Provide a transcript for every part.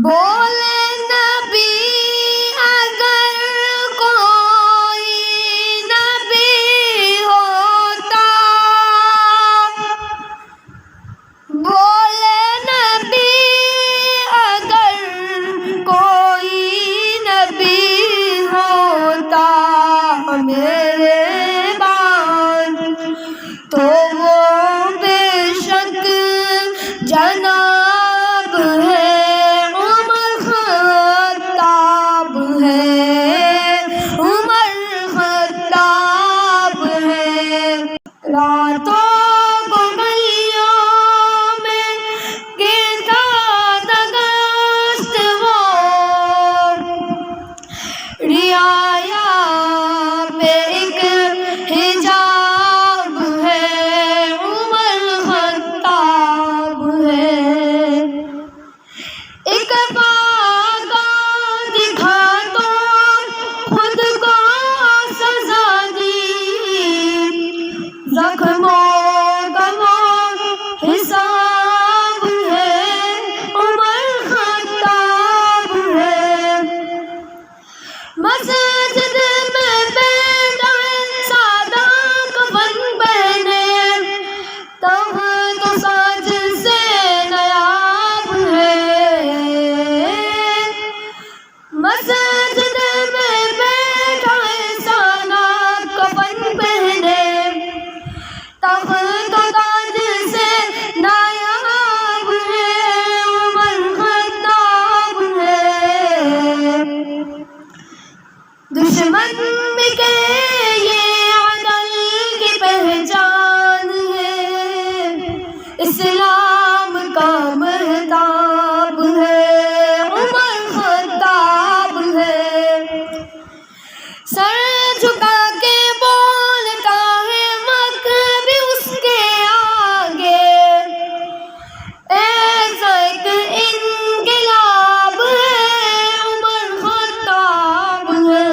بولے نبی اگر کوئی نبی ہوتا، بولے نبی اگر کوئی نبی ہوتا میرے بعد، تو وہ بے شک جناب ہے راتوں کو گلیوں میں گرتا دگشت وہ، رعایا پہ ایک حجاب ہے عمر خطاب ہے، ایک باغ دکھا تو خود کو سزا دی، زخموں کا حساب ہے عمر خطاب ہے، مسجد میں بیٹھا سادہ کفن پہنے، تب تو ساج سے نایاب ہے، مسجد میں بیٹھا سادہ کفن پہنے، تخت و تاج سے نایاب ہے عمر خطاب ہے، دشمن کے یہ عدل کی پہچان ہے، اسلام کا مہتاب ہے عمر خطاب ہے، سر جھکا کے بولتا ہے وقت بھی اس کے آگے، ایسا ایک انقلاب ہے عمر خطاب ہے،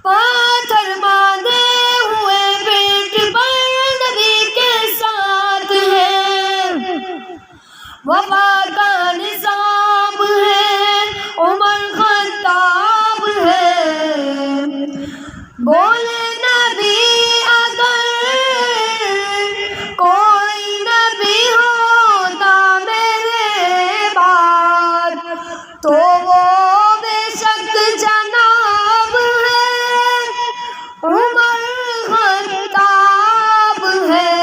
پاتھر باندھے ہوئے پیٹ پر نبی کے ساتھ ہے، وفا کا نصاب ہے عمر خطاب ہے، بولے نبی اگر کوئی نبی ہوتا میرے بعد، تو وہ بے شک جناب ہے عمر خطاب ہے،